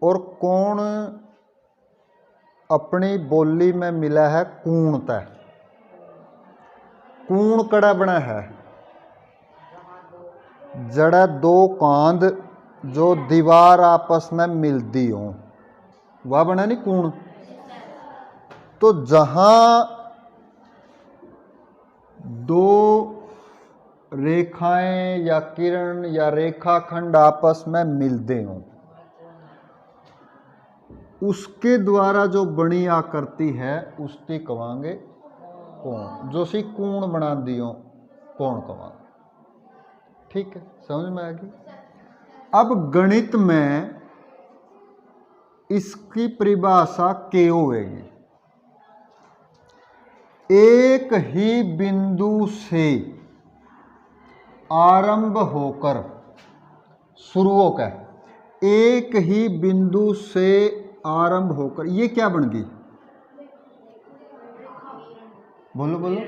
और कोण अपनी बोली में मिला है कूणतः। कूण कड़ा बना है जड़ा दो कांद जो दीवार आपस में मिलती हो, वह बना नहीं कूण। तो जहां दो रेखाएं या किरण या रेखाखंड आपस में मिलते हो, उसके द्वारा जो बनी आकृति है उसकी कवांगे कोण। जो सी कूण बना दियो कोण कवांगे। ठीक है, समझ में आ गई। अब गणित में इसकी परिभाषा के होगी। एक ही बिंदु से आरंभ होकर शुरू होकर, एक ही बिंदु से आरंभ होकर, ये क्या बन गई? बोलो बोलो।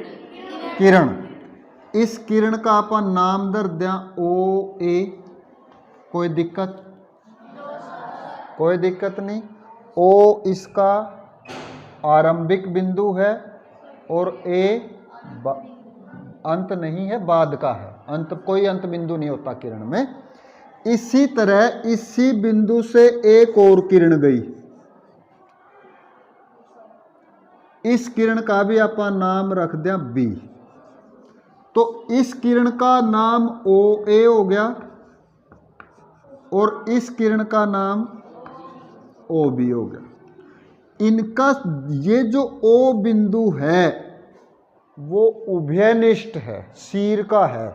किरण। इस किरण का अपन नाम दर दिया ओ ए। कोई दिक्कत? कोई दिक्कत नहीं। ओ इसका आरंभिक बिंदु है और ए अंत नहीं है, बाद का है। अंत, कोई अंत बिंदु नहीं होता किरण में। इसी तरह इसी बिंदु से एक और किरण गई, इस किरण का भी अपन नाम रख दिया बी। तो इस किरण का नाम ओ ए हो गया और इस किरण का नाम ओ बी हो गया। इनका ये जो ओ बिंदु है वो उभयनिष्ठ है, शीर का है।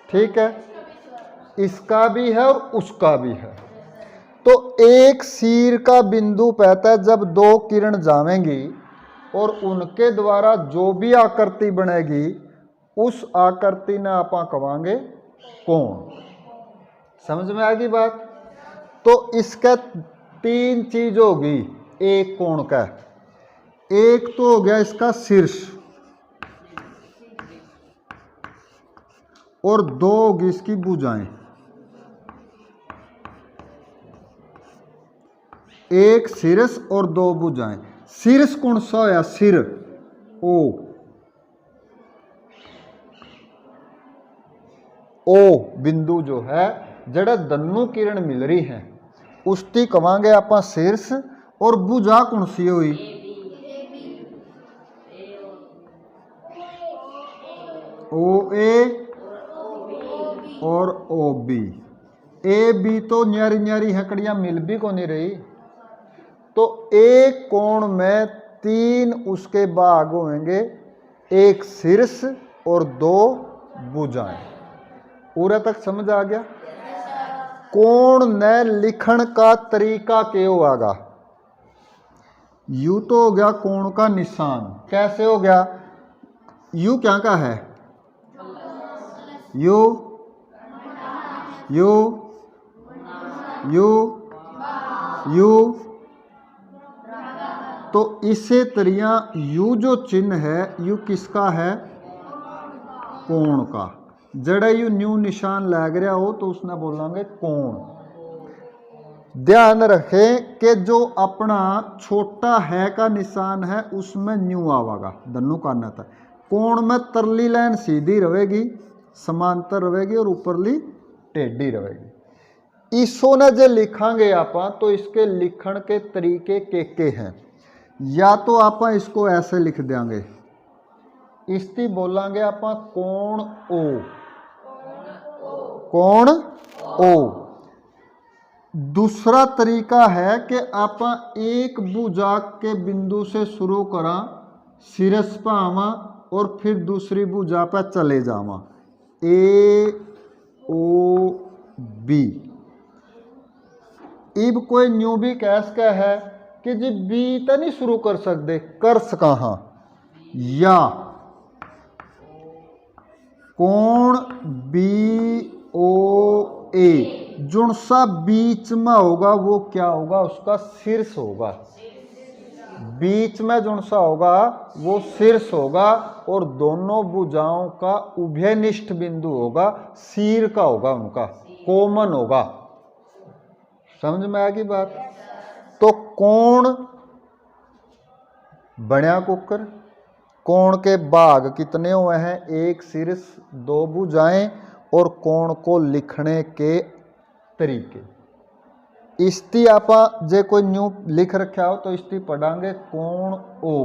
ठीक है, इसका भी है और उसका भी है। तो एक शीर का बिंदु कहता है जब दो किरण जावेंगी और उनके द्वारा जो भी आकृति बनेगी उस आकृति ने आप कवांगे कोण। समझ में आ गई बात? तो इसका तीन चीज होगी एक कोण का। एक तो हो गया इसका शीर्ष और दो होगी इसकी भुजाएं। एक शीर्ष और दो भुजाएं। शीर्ष कौन सा होया? सिर ओ बिंदु जो है जड़ा दन्नू किरण मिल रही है उसकी कवांगे आप शीर्ष। और भुजा कौन सी हुई? ओ ए और ओ बी। ए बी तो न्यारी न्यारी हकड़ियां मिल भी को नहीं रही। तो एक कोण में तीन उसके भाग होंगे, एक शीर्ष और दो भुजाएं। पूरा तक समझ आ गया? कोण ने लिखण का तरीका क्या होगा? यू तो हो गया कोण का निशान। कैसे हो गया? यू क्या का है? You you you you. तो इसे तरिया यू जो चिन्ह है यू किसका है? कोण का। जड़ा यू न्यू निशान लग रहा हो तो उसने बोलेंगे कोण। ध्यान रखें कि जो अपना छोटा है का निशान है उसमें न्यू आवेगा दन्नू का था। कोण में तरली लाइन सीधी रहेगी, समांतर रहेगी और ऊपरली टेढ़ी रहेगी। इसो ने जो लिखांगे आप तो इसके लिखण के तरीके के हैं। या तो आप इसको ऐसे लिख देंगे, इसकी बोलांगे आप कोण ओ। कोण ओ। दूसरा तरीका है कि आप एक भुजा के बिंदु से शुरू करा, शीर्ष पर आवा और फिर दूसरी भुजा पर चले जावा, ए ओ बी। इब कोई न्यू भी कह है कि जी बी तो नहीं शुरू कर सकते, कर सका हाँ। या कोण बी ओ ए जुन सा बीच में होगा वो क्या होगा? उसका शीर्ष होगा। बीच में जुन सा होगा वो शीर्ष होगा और दोनों भुजाओं का उभयनिष्ठ बिंदु होगा, शीर का होगा, उनका कॉमन होगा। समझ में आ गई बात। तो कोण बड़ा कुकर, कोण के भाग कितने हुए हैं, एक शीर्ष, दो भुजाएं, और कोण को लिखने के तरीके। इस्ती आपा जे कोई न्यू लिख रखा हो तो इस्ती पढ़ांगे कोण ओ।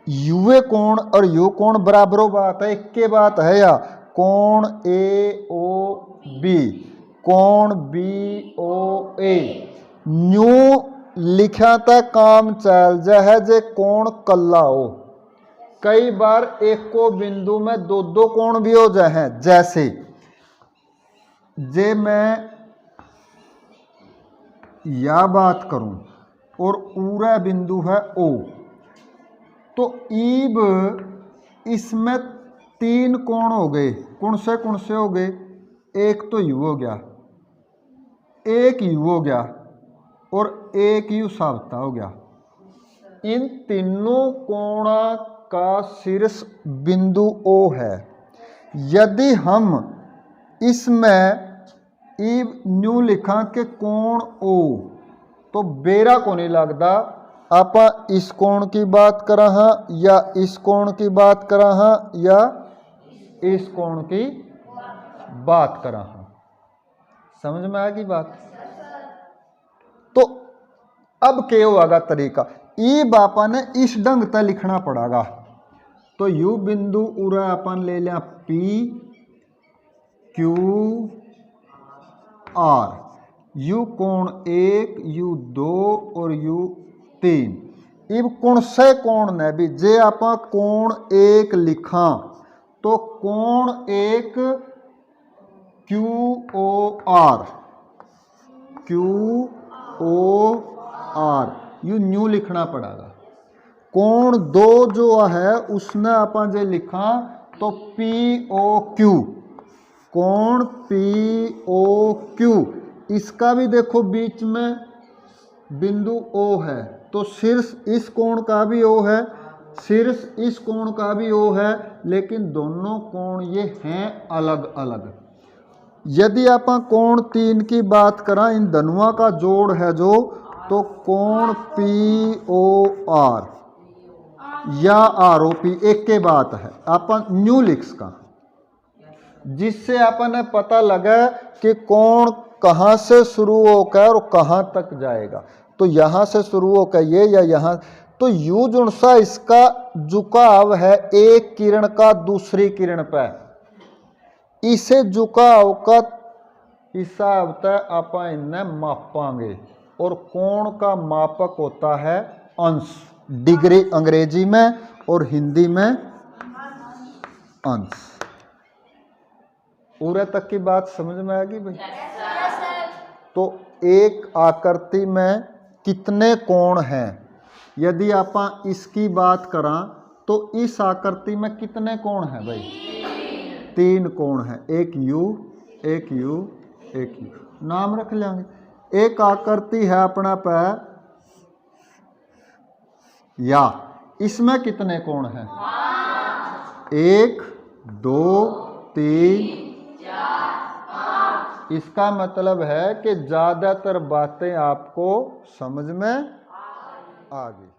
युवे कोण और यू कोण बराबरो बात है, एक के बात है या कोण ए ओ बी, कोण बी ओ ए। न्यू लिखा था काम चल जा है जे कोण कल्ला हो। कई बार एक को बिंदु में दो दो कोण भी हो जाए हैं, जैसे जे मैं या बात करूं और पूरा बिंदु है ओ, तो ईब इसमें तीन कोण हो गए, कौन से हो गए, एक तो यू हो गया, एक यू हो गया और एक यू साबता हो गया। इन तीनों कोणा का शीर्ष बिंदु ओ है। यदि हम इसमें ईब न्यू लिखा के कोण ओ, तो बेरा को नहीं लगता आप इस कोण की बात करा हाँ या इस कोण की बात करा हाँ या इस कोण की बात करा हाँ। समझ में आ गई बात। तो अब क्या होगा तरीका, ई बापा ने इस ढंग तक लिखना पड़ेगा। तो यू बिंदु उरा अपन ले लिया पी क्यू आर, यू कोण एक, यू दो और यू तीन। इब कौन से कोण ने भी जे आपा कोण एक लिखा तो कोण एक Q O R, Q O R U न्यू लिखना पड़ेगा। कोण दो जो है उसने अपन जे लिखा तो पी ओ क्यू, कोण पी ओ क्यू। इसका भी देखो बीच में बिंदु ओ है, तो शीर्ष इस कोण का भी ओ है, शीर्ष इस कोण का भी ओ है, लेकिन दोनों कोण ये हैं अलग अलग। यदि आप कोण तीन की बात करें, इन दोनों का जोड़ है जो, तो कोण पी ओ आर या आर ओ पी एक के बात है, अपन न्यू लिख्स का, जिससे अपन पता लगा कि कोण कहाँ से शुरू होकर और कहाँ तक जाएगा। तो यहाँ से शुरू होकर ये या यहाँ, तो यू जो सा इसका झुकाव है एक किरण का दूसरी किरण पर, इसे झुकाव का हिसाब तक आप इन्हें मापांगे। और कोण का मापक होता है अंश, डिग्री अंग्रेजी में और हिंदी में अंश। पूरे तक की बात समझ में आ गई भाई। तो एक आकृति में कितने कोण हैं, यदि आप इसकी बात करा तो इस आकृति में कितने कोण हैं भाई, तीन कोण हैं, एक यू एक यू एक यू, नाम रख लेंगे। एक आकृति है अपना पे या, इसमें कितने कोण हैं, एक दो तीन, इसका मतलब है कि ज्यादातर बातें आपको समझ में आ गई।